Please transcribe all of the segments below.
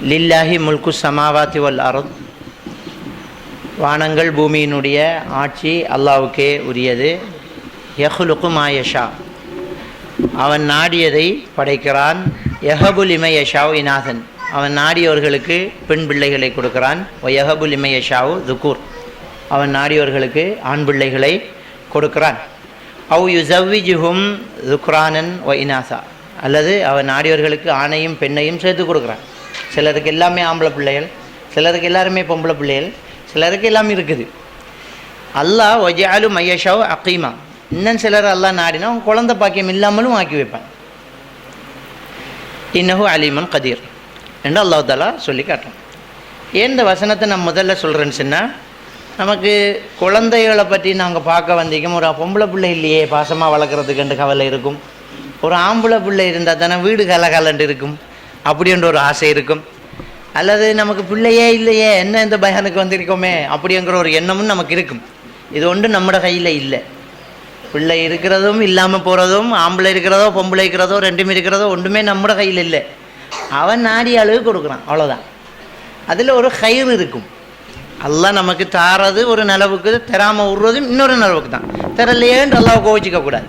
லில்லாஹி முல்கு சமாவாத்தி வல் அர்த், வானங்கள் பூமியினுடைய ஆட்சி அல்லாஹ்வுக்கே உரியது. யஹ்லுகு மா யஷா, அவன் நாடியதை படைக்கிறான். யஹபு லிமன் யஷாவு இனாதன், அவன் நாடியவர்களுக்கு பெண் பிள்ளைகளை கொடுக்கிறான். யஹபு லிமன் யஷாவு துக்கூர், அவன் நாடியவர்களுக்கு ஆண் பிள்ளைகளை கொடுக்கிறான். அவ் யுஸவ்விஜுஹும் துக்ரானன் வ இனாசா, அல்லது அவன் நாடியவர்களுக்கு ஆணையும் பெண்ணையும் சேர்த்து கொடுக்குறான். சிலருக்கு எல்லாமே ஆம்பளை பிள்ளைகள், சிலருக்கு எல்லாருமே பொம்பளை பிள்ளைகள், சிலருக்கு எல்லாமே இருக்குது. அல்லாஹ் வஜஅலு மையஷாவு அகீமா, இன்னும் சிலர் அல்லாஹ் நாடினா குழந்தை பாக்கியம் இல்லாமலும் ஆக்கி வைப்பான். இன்னஹு அலீமன் கதீர் என்று அல்லாஹ் தஆலா சொல்லி காட்டுறோம். ஏன் இந்த வசனத்தை நான் முதல்ல சொல்கிறேன்னு சொன்னால், நமக்கு குழந்தைகளை பற்றி நாங்கள் பார்க்க வந்திக்கும். ஒரு பொம்பளை பிள்ளை இல்லையே பாசமாக வளர்க்குறதுக்குண்டு கவலை இருக்கும். ஒரு ஆம்பளை பிள்ளை இருந்தால் தானே வீடு கலகலண்டு இருக்கும் அப்படின்ற ஒரு ஆசை இருக்கும். அல்லது நமக்கு பிள்ளையே இல்லையே என்ன இந்த பயானுக்கு வந்திருக்கோமே அப்படிங்கிற ஒரு எண்ணமும் நமக்கு இருக்கும். இது ஒன்று நம்மளோட கையில் இல்லை. பிள்ளை இருக்கிறதும் இல்லாமல் போகிறதும், ஆம்பளை இருக்கிறதோ பொம்பளை இருக்கிறதோ ரெண்டுமே இருக்கிறதோ ஒன்றுமே நம்மளோட கையில் இல்லை. அவன் நாடி அளவு கொடுக்குறான், அவ்வளோதான். அதில் ஒரு கயிறு இருக்கும். அல்லாஹ் நமக்கு தாரது ஒரு நிலவுக்கு, தராமல் விடுறதும் இன்னொரு நிலவுக்கு தான். தரலையேன்னு அல்லாஹ் கோவிச்சிக்கக்கூடாது.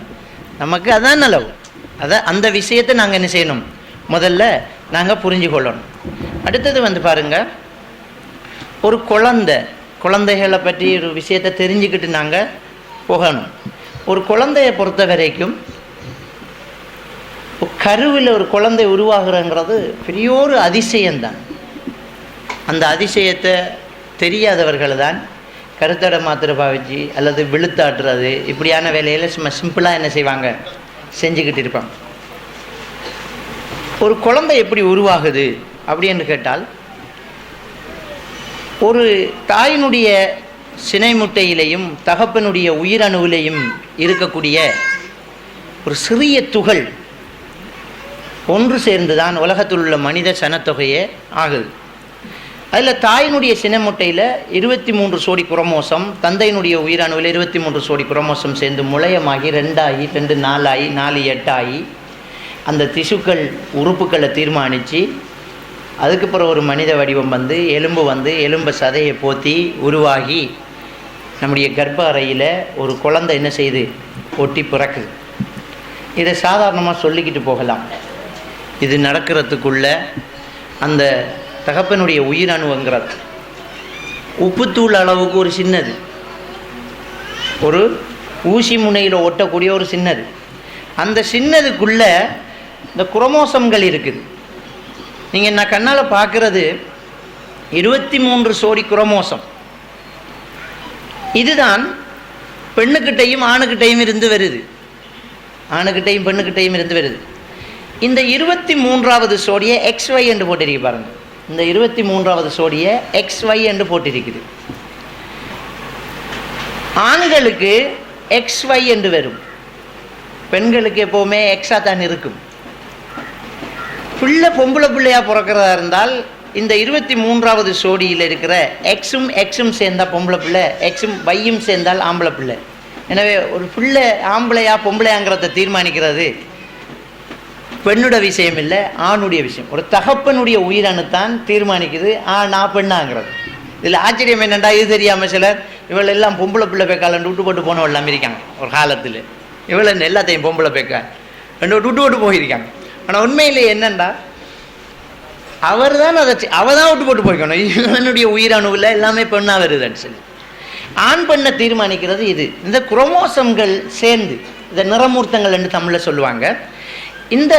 நமக்கு அதான் நிலவு. அந்த விஷயத்தை நாங்கள் என்ன செய்யணும், முதல்ல நாங்கள் புரிஞ்சு கொள்ளணும். அடுத்தது பாருங்கள், ஒரு குழந்தைகளை பற்றி ஒரு விஷயத்தை தெரிஞ்சுக்கிட்டு நாங்கள் போகணும். ஒரு குழந்தையை பொறுத்த வரைக்கும் கருவில் ஒரு குழந்தை உருவாகிறங்கிறது பெரிய ஒரு அதிசயம்தான். அந்த அதிசயத்தை தெரியாதவர்கள் தான் கருத்தடை மாத்திரை பாவிச்சு அல்லது விழுத்தாட்டுறது இப்படியான வேலையில் சும்மா சிம்பிளாக என்ன செய்வாங்க, செஞ்சுக்கிட்டு இருப்பாங்க. ஒரு குழந்தை எப்படி உருவாகுது அப்படின்னு கேட்டால், ஒரு தாயினுடைய சினை முட்டையிலையும் தகப்பனுடைய உயிரணுவிலையும் இருக்கக்கூடிய ஒரு சிறிய துகள் ஒன்று சேர்ந்து தான் உலகத்தில் உள்ள மனித சனத்தொகையே ஆகுது. அதில் தாயினுடைய சினை முட்டையில் 23 சோடி குரோமோசம், தந்தையினுடைய உயிரணுவில் 23 சோடி குரோமோசம் சேர்ந்து முளையமாகி 2 ஆகி 2 4 ஆகி 4 8 ஆகி அந்த திசுக்கள் உறுப்புக்களை தீர்மானித்து அதுக்கப்புறம் ஒரு மனித வடிவம் எலும்பை சதையை போற்றி உருவாகி நம்முடைய கர்ப்ப அறையில் ஒரு குழந்தை என்ன செய்யுது, ஒட்டி பிறக்குது. இதை சாதாரணமாக சொல்லிக்கிட்டு போகலாம். இது நடக்கிறதுக்குள்ள அந்த தகப்பனுடைய உயிரணுங்கிறது உப்புத்தூள் அளவுக்கு ஒரு சின்னது, ஒரு ஊசி முனையில் ஒட்டக்கூடிய ஒரு சின்னது. அந்த சின்னதுக்குள்ள இந்த குரோமோசம்கள் இருக்குது. நீங்கள் நான் கண்ணால் பார்க்குறது 23 சோடி குரோமோசம். இதுதான் பெண்ணுக்கிட்டையும் ஆணுக்கிட்டையும் இருந்து வருது, ஆணுக்கிட்டையும் பெண்ணுக்கிட்டையும் இருந்து வருது. இந்த 23வது சோடியை XY என்று போட்டிருக்கு பாருங்கள். இந்த 23வது சோடியை XY என்று போட்டிருக்குது. ஆண்களுக்கு XY என்று வரும், பெண்களுக்கு எப்போவுமே எக்ஸாக தான் இருக்கும். பொம்பளை பிள்ளையாக பிறக்கிறதா இருந்தால் இந்த 23வது சோடியில் இருக்கிற எக்ஸும் சேர்ந்தால் பொம்பளை பிள்ளை, எக்ஸும் வையும் சேர்ந்தால் ஆம்பளை பிள்ளை. எனவே ஒரு பிள்ளை ஆம்பளையா பொம்பளையாங்கிறத தீர்மானிக்கிறது பெண்ணுட விஷயம் இல்லை, ஆணுடைய விஷயம். ஒரு தகப்பனுடைய உயிரணுத்தான் தீர்மானிக்குது நான் பெண்ணாங்கிறது. இதில் ஆச்சரியம் என்னென்னா, இது தெரியாமல் சிலர் இவள் எல்லாம் பொம்பளை பிள்ளை பேக்காலன்னு விட்டு போட்டு போனவள் எல்லாம் இருக்காங்க. ஒரு காலத்தில் இவள் எல்லாத்தையும் பொம்பளை பேக்க விட்டு போட்டு போயிருக்காங்க. ஆனால் உண்மையிலே என்னென்னா, அவர் தான் அவள் தான் விட்டு போட்டு போய்க்கணும். இவனுடைய உயிரணுவில் எல்லாமே பெண்ணாக வருதுன்னு சொல்லி ஆண் பெண்ணை தீர்மானிக்கிறது இது. இந்த குரோமோசம்கள் சேர்ந்து இந்த நிறமூர்த்தங்கள் என்று தமிழில் சொல்லுவாங்க. இந்த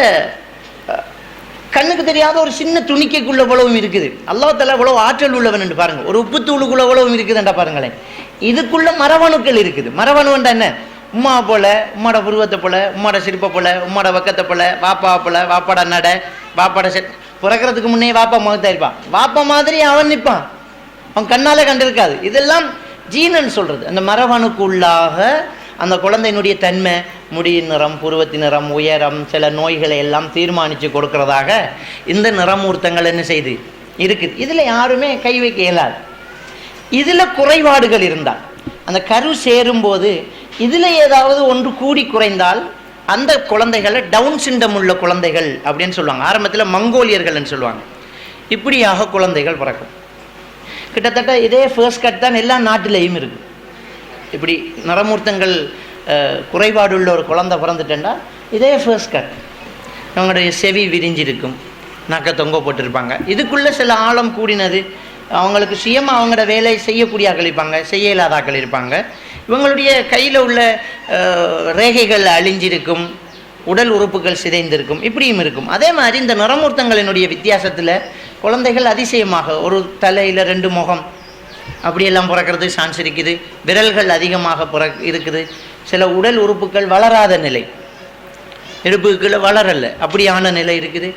கண்ணுக்கு தெரியாத ஒரு சின்ன துணிக்கைக்குள்ள உழவும் இருக்குது. அல்லாஹ் தஆலா உழவு ஆற்றல் உள்ளவன் என்று பாருங்கள். ஒரு உப்புத்தூளுக்குள்ள உழவும் இருக்குதுன்றா பாருங்களேன். இதுக்குள்ள மரபணுக்கள் இருக்குது. மரபணுன்றா என்ன, உம்மா போல, உம்மாட புருவத்தை போல, உம்மாட சிரிப்பை போல, உம்மாட வக்கத்தை போல, வாப்பா போல, வாப்பாட நடை, வாப்பாட பிறக்கிறதுக்கு முன்னே வாப்பா முகத்தான் இருப்பான். வாப்பா மாதிரி அவன் நிற்பான், அவன் கண்ணாலே கண்டிருக்காது. இதெல்லாம் ஜீனன்னு சொல்கிறது. அந்த மரபணுக்குள்ளாக அந்த குழந்தையினுடைய தன்மை, முடியின் நிறம், புருவத்தின் நிறம், உயரம், சில நோய்களை எல்லாம் தீர்மானித்து கொடுக்கறதாக இந்த நிறமூர்த்தங்கள் என்ன செய்து இருக்குது. இதில் யாருமே கை வைக்க இயலாது. இதில் குறைபாடுகள் இருந்தால், அந்த கரு சேரும்போது இதில் ஏதாவது ஒன்று கூடி குறைந்தால் அந்த குழந்தைகளை டவுன் சிண்டம் உள்ள குழந்தைகள் அப்படின்னு சொல்லுவாங்க. ஆரம்பத்தில் மங்கோலியர்கள்னு சொல்லுவாங்க. இப்படியாக குழந்தைகள் பிறக்கும். கிட்டத்தட்ட இதே ஃபர்ஸ்ட் கட் தான் எல்லா நாட்டிலையும் இருக்குது. இப்படி நரமூர்த்தங்கள் குறைபாடுள்ள ஒரு குழந்தை பிறந்துட்டேன்டா இதே ஃபர்ஸ்ட் கட். அவங்களுடைய செவி விரிஞ்சிருக்கும், நக்கை தொங்க போட்டிருப்பாங்க. இதுக்குள்ளே சில ஆழம் கூடினது. அவங்களுக்கு சுயமாக அவங்களோட வேலை செய்யக்கூடிய ஆக்கள் இருப்பாங்க, செய்ய இல்லாத ஆக்கள் இருப்பாங்க. இவங்களுடைய கையில் உள்ள ரேகைகள் அழிஞ்சிருக்கும், உடல் உறுப்புகள் சிதைந்திருக்கும், இப்படியும் இருக்கும். அதே மாதிரி இந்த நரமூர்த்தங்களினுடைய வித்தியாசத்தில் குழந்தைகள் அதிசயமாக ஒரு தலையில் 2 முகம் அப்படியெல்லாம் பிறக்கிறது சான்ஸ் இருக்குது. விரல்கள் அதிகமாக இருக்குது. சில உடல் உறுப்புகள் வளராத நிலை, இடுப்புக்குள்ள வளரல அப்படியான நிலை இருக்குது.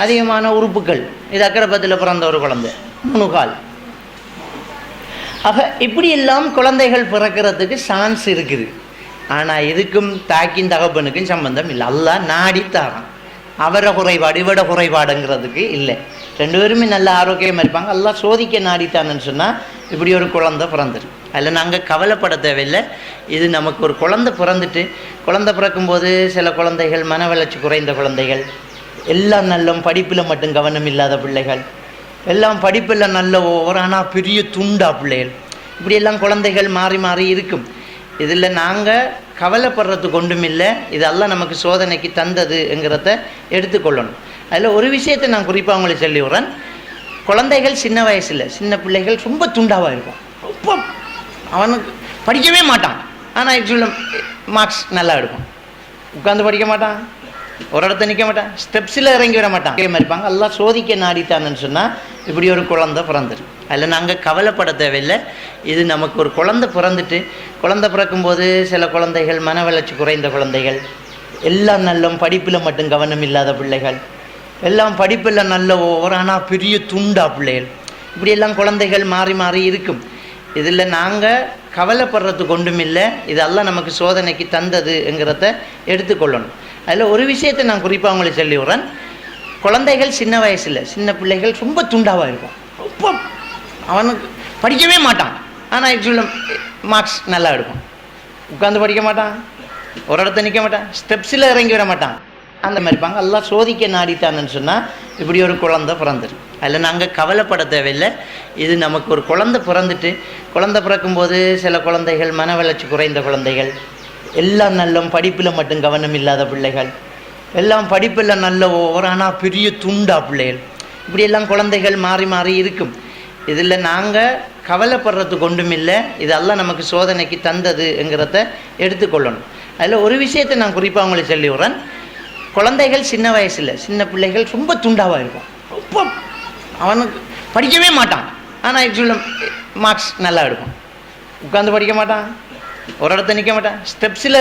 அதிகமான உறுப்புகள். இது அக்கரப்பத்தில் பிறந்த ஒரு குழந்தை, 3 கால். ஆக இப்படியெல்லாம் குழந்தைகள் பிறக்கிறதுக்கு சான்ஸ் இருக்குது. ஆனால் இதுக்கும் தாக்கின் தகப்பனுக்கும் சம்பந்தம் இல்லை. அல்லாஹ் நாடித்தாரான். அவரை குறைபாடு இவட குறைபாடுங்கிறதுக்கு இல்லை. 2 பேருமே நல்ல ஆரோக்கியமாக இருப்பாங்க. அல்லாஹ் சோதிக்க நாடித்தான்னு சொன்னால் இப்படி ஒரு குழந்தை பிறந்துடும். அதில் நாங்கள் கவலைப்பட தேவையில்லை. இது நமக்கு ஒரு குழந்தை பிறந்துட்டு, குழந்தை பிறக்கும்போது சில குழந்தைகள் மன வளர்ச்சி குறைந்த குழந்தைகள், எல்லாம் நல்ல படிப்பில் மட்டும் கவனம் இல்லாத பிள்ளைகள், எல்லாம் படிப்பில் நல்ல ஓவர் ஆனால் பெரிய துண்டா பிள்ளைகள், இப்படியெல்லாம் குழந்தைகள் மாறி மாறி இருக்கும். இதில் நாங்கள் கவலைப்படுறதுக்கு ஒன்றும் இல்லை. இதெல்லாம் நமக்கு சோதனைக்கு தந்ததுங்கிறத எடுத்துக்கொள்ளணும். அதில் ஒரு விஷயத்தை நான் குறிப்பாக அவங்களுக்கு சொல்லி விட்றேன். குழந்தைகள் சின்ன வயசில் சின்ன பிள்ளைகள் ரொம்ப துண்டாவாக இருக்கும். ரொம்ப அவனுக்கு படிக்கவே மாட்டான், ஆனால் ஆக்சுவலாக மார்க்ஸ் நல்லா எடுக்கும். உட்காந்து படிக்க மாட்டான், ஒரு இடத்த நிற்க மாட்டான், ஸ்டெப்ஸில் இறங்கி வர மாட்டான், கேமாக இருப்பாங்க. எல்லாம் சோதிக்க நாடித்தான்னு சொன்னால் இப்படி ஒரு குழந்தை பிறந்துடும். அதில் நாங்கள் கவலைப்பட தேவையில்லை. இது நமக்கு ஒரு குழந்தை பிறந்துட்டு, குழந்தை பிறக்கும்போது சில குழந்தைகள் மன வளர்ச்சி குறைந்த குழந்தைகள், எல்லாம் நல்ல படிப்பில் மட்டும் கவனம் இல்லாத பிள்ளைகள், எல்லாம் படிப்பில் நல்ல ஓவர் ஆனால் பெரிய துண்டா பிள்ளைகள், இப்படியெல்லாம் குழந்தைகள் மாறி மாறி இருக்கும். இதில் நாங்கள் கவலைப்படுறதுக்கு ஒன்றும் இல்லை. இதெல்லாம் நமக்கு சோதனைக்கு தந்ததுங்கிறத எடுத்துக்கொள்ளணும். அதில் ஒரு விஷயத்தை நான் குறிப்பாக அவங்களுக்கு சொல்லி விட்றேன். குழந்தைகள் சின்ன வயசில் சின்ன பிள்ளைகள் ரொம்ப துண்டாவாக இருக்கும். ரொம்ப அவனுக்கு படிக்கவே மாட்டான், ஆனால் ஆக்சுவலாக மார்க்ஸ் நல்லா எடுக்கும். உட்காந்து படிக்க மாட்டான், ஒரு இடத்த நிற்க மாட்டான், ஸ்டெப்ஸில் இறங்கி வர மாட்டான், அந்த மாதிரி இருப்பாங்க. எல்லாம் சோதிக்க நாடித்தான்னு சொன்னால் இப்படி ஒரு குழந்தை பிறந்துடும். அதில் நாங்கள் கவலைப்பட தேவையில்லை. இது நமக்கு ஒரு குழந்தை பிறந்துட்டு, குழந்தை பிறக்கும்போது சில குழந்தைகள் மன வளர்ச்சி குறைந்த குழந்தைகள், எல்லாம் நல்ல படிப்பில் மட்டும் கவனம் இல்லாத பிள்ளைகள், எல்லாம் படிப்பில் நல்ல ஓவர் ஆனால் பெரிய துண்டா பிள்ளைகள், இப்படியெல்லாம் குழந்தைகள் மாறி மாறி இருக்கும். இதில் நாங்கள் கவலைப்படுறதுக்கு ஒன்றும் இல்லை. இதெல்லாம் நமக்கு சோதனைக்கு தந்ததுங்கிறத எடுத்துக்கொள்ளணும். அதில் ஒரு விஷயத்தை நான் குறிப்பாக அவங்களுக்கு சொல்லி விட்றேன். குழந்தைகள் சின்ன வயசில் சின்ன பிள்ளைகள் ரொம்ப துண்டாவாக இருக்கும். ரொம்ப அவனுக்கு படிக்கவே மாட்டான், ஆனால் ஆக்சுவலாக மார்க்ஸ் நல்லா எடுக்கும். உட்காந்து படிக்க மாட்டான், ஒரு இடத்த நிற்க மாட்டான், ஸ்டெப்ஸில்